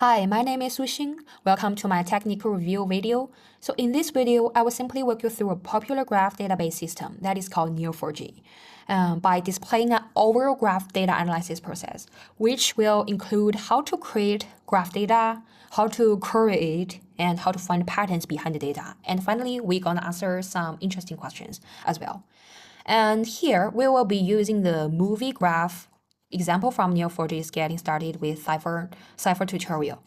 Hi, my name is XING. Welcome to my technical review video. So in this video, I will simply walk you through a popular graph database system that is called Neo4j by displaying an overall graph data analysis process, which will include how to create graph data, how to query it, and how to find patterns behind the data. And finally, we're going to answer some interesting questions as well. And here, we will be using the movie graph example from Neo4j getting started with Cypher tutorial.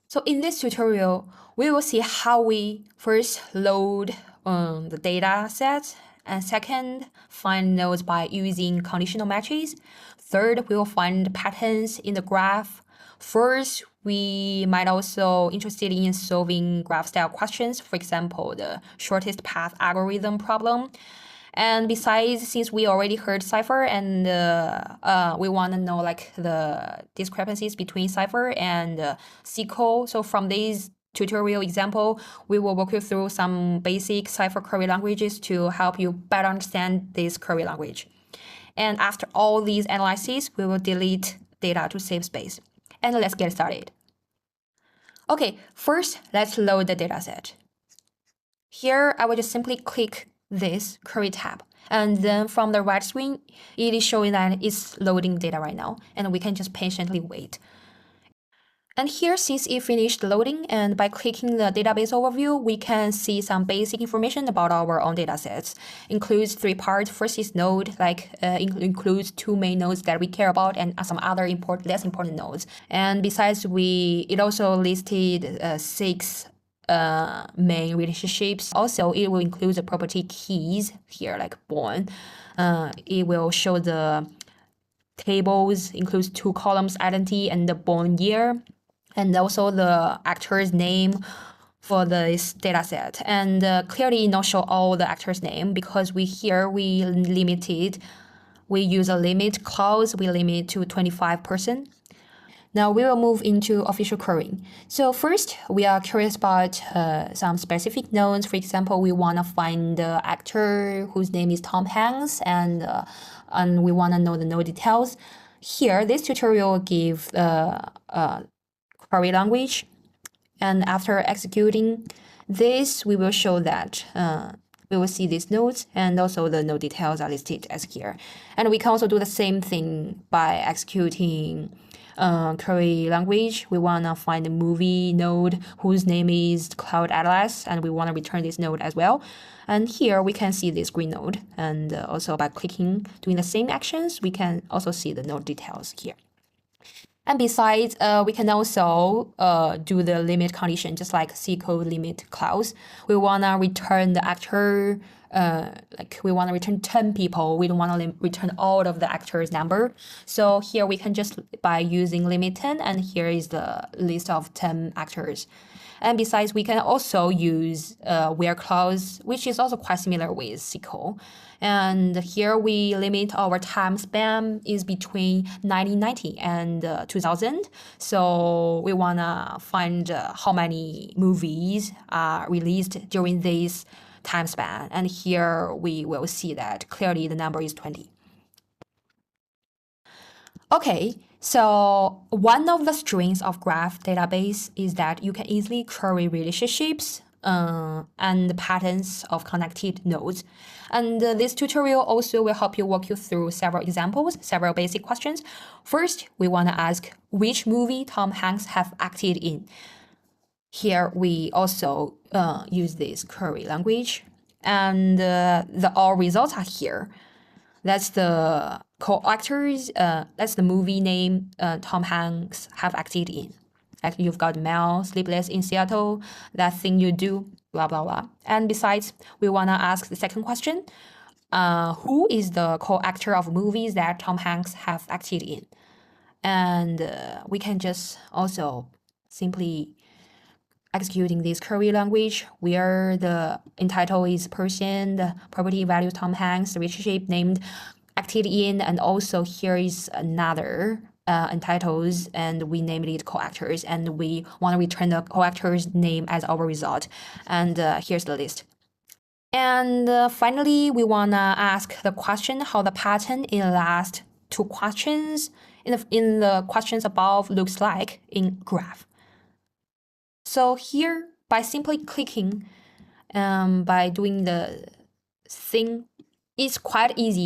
So in this tutorial, we will see how we first load the data set, and second, find nodes by using conditional matches. Third, we will find patterns in the graph. First, we might also interested in solving graph style questions, for example, the shortest path algorithm problem. And besides, since we already heard Cypher and we want to know like the discrepancies between Cypher and SQL. So from this tutorial example, we will walk you through some basic Cypher query languages to help you better understand this query language. And after all these analyses, we will delete data to save space. And let's get started. Okay, first, let's load the dataset. Here, I will just simply click this query tab. And then from the right screen, it is showing that it's loading data right now, and we can just patiently wait. And here, since it finished loading, and by clicking the database overview, we can see some basic information about our own datasets. Includes 3 parts. First is node, includes 2 main nodes that we care about and some other less important nodes. And besides, it also listed 6 main relationships. Also, it will include the property keys here, like born. It will show the tables, includes 2 columns, identity and the born year, and also the actor's name for this data set. And clearly not show all the actors' name because we use a limit clause, we limit to 25%. Now we will move into official querying. So first, we are curious about some specific nodes. For example, we want to find the actor whose name is Tom Hanks, and we want to know the node details. Here, this tutorial gives query language, and after executing this, we will show that we will see these nodes, and also the node details are listed as here. And we can also do the same thing by executing query language. We want to find the movie node whose name is Cloud Atlas, and we want to return this node as well. And here we can see this green node, and also by doing the same actions, we can also see the node details here. And besides, we can also do the limit condition, just like SQL limit clause. We want to return the actor, we want to return 10 people. We don't want to return all of the actors' number. So here we can just, by using limit 10, and here is the list of 10 actors. And besides, we can also use where clause, which is also quite similar with SQL. And here we limit our time span is between 1990 and 2000. So we want to find how many movies are released during this time span. And here we will see that clearly the number is 20. Okay, so one of the strengths of graph database is that you can easily query relationships and patterns of connected nodes. And this tutorial also will help you walk you through several examples, several basic questions. First, we want to ask which movie Tom Hanks have acted in. Here we also use this query language, and the all results are here. That's the co-actors, that's the movie name Tom Hanks have acted in. Like you've got Mel, Sleepless in Seattle, That Thing You Do, blah, blah, blah. And besides, we want to ask the second question, who is the co-actor of movies that Tom Hanks have acted in? And we can just also simply executing this query language where the entitle is person, the property value Tom Hanks, the relationship named acted in, and also here is another entitles, and we named it co-actors, and we want to return the co-actor's name as our result. And here's the list. And finally, we want to ask the question how the pattern in the last 2 questions in the questions above looks like in graph. So here, by simply clicking, by doing the thing, it's quite easy.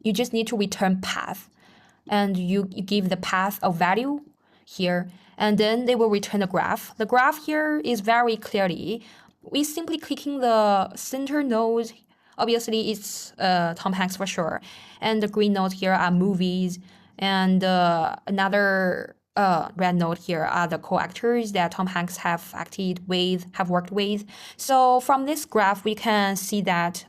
You just need to return path, and you give the path a value here, and then they will return the graph. The graph here is very clearly. We simply clicking the center node. Obviously, it's Tom Hanks for sure, and the green nodes here are movies, and another red node here are the co-actors that Tom Hanks have worked with. So from this graph, we can see that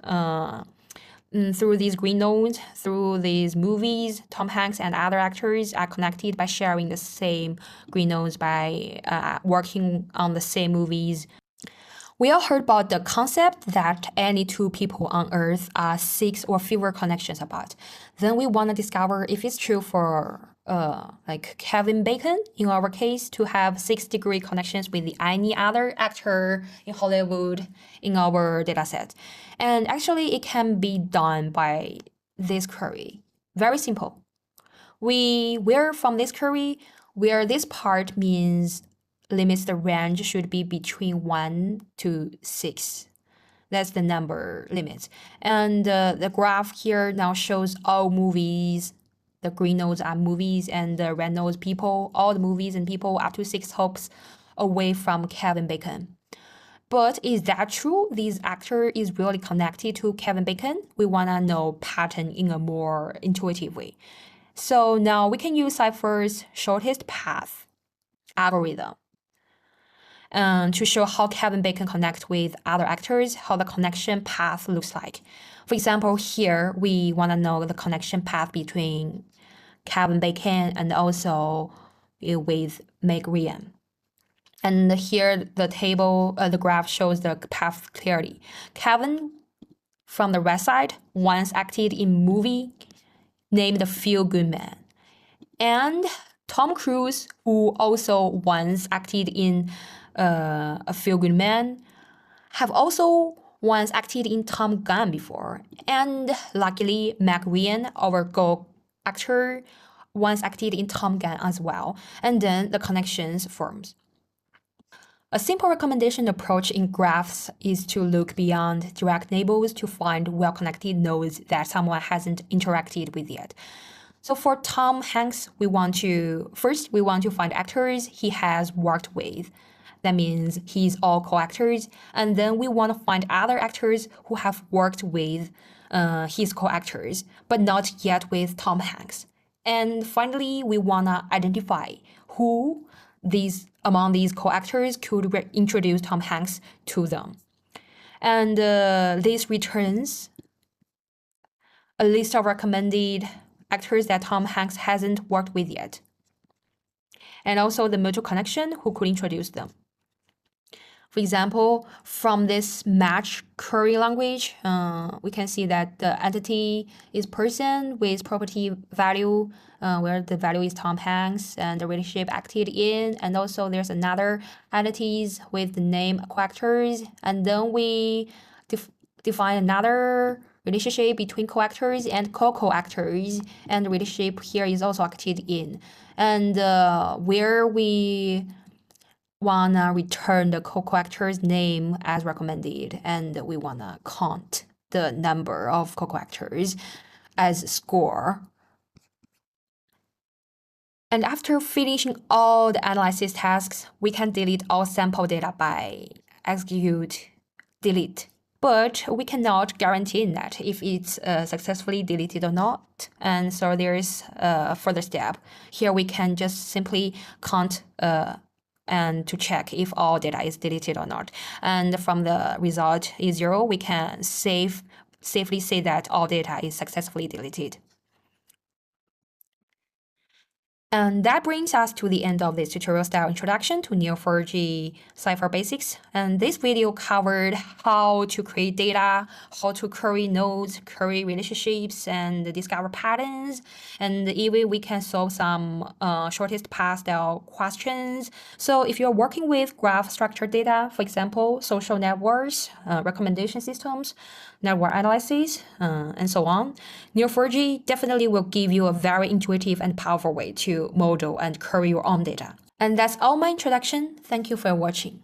through these green nodes, through these movies, Tom Hanks and other actors are connected by sharing the same green nodes, by working on the same movies. We all heard about the concept that any two people on Earth are 6 or fewer connections apart. Then we want to discover if it's true for like Kevin Bacon, in our case, to have 6-degree connections with any other actor in Hollywood in our dataset. And actually, it can be done by this query. Very simple. From this query, where this part means limits the range should be between 1 to 6. That's the number limit. And the graph here now shows all movies. The green nodes are movies, and the red nodes people, all the movies and people up to 6 hops away from Kevin Bacon. But is that true? This actor is really connected to Kevin Bacon? We want to know pattern in a more intuitive way. So now we can use Cypher's shortest path algorithm to show how Kevin Bacon connects with other actors, how the connection path looks like. For example, here we want to know the connection path between Kevin Bacon and also with Meg Ryan. And here the table, the graph shows the path clearly. Kevin, from the right side, once acted in movie named The Feel Good Man. And Tom Cruise, who also once acted in A Feel Good Man, have also once acted in Tom Gunn before. And luckily, Meg Ryan, our Go actor, once acted in Tom Gunn as well. And then the connections forms. A simple recommendation approach in graphs is to look beyond direct neighbors to find well-connected nodes that someone hasn't interacted with yet. So for Tom Hanks, we want to find actors he has worked with. That means he's all co-actors. And then we want to find other actors who have worked with his co-actors, but not yet with Tom Hanks. And finally, we want to identify who among these co-actors could introduce Tom Hanks to them. And this returns a list of recommended actors that Tom Hanks hasn't worked with yet. And also the mutual connection who could introduce them. For example, from this match query language, we can see that the entity is person with property value, where the value is Tom Hanks and the relationship acted in, and also there's another entities with the name co-actors, and then we define another relationship between co-actors and co-co-actors, and the relationship here is also acted in. And where we wanna return the co-actor's name as recommended, and we wanna count the number of co-actors as score. And after finishing all the analysis tasks, we can delete all sample data by execute delete. But we cannot guarantee that if it's successfully deleted or not. And so there is a further step. Here we can just simply count and to check if all data is deleted or not. And from the result is 0, we can safely say that all data is successfully deleted. And that brings us to the end of this tutorial style introduction to Neo4j Cypher basics. And this video covered how to create data, how to query nodes, query relationships, and discover patterns. And even we can solve some shortest path style questions. So if you're working with graph structured data, for example, social networks, recommendation systems, network analysis, and so on, Neo4j definitely will give you a very intuitive and powerful way to model and query your own data. And that's all my introduction. Thank you for watching.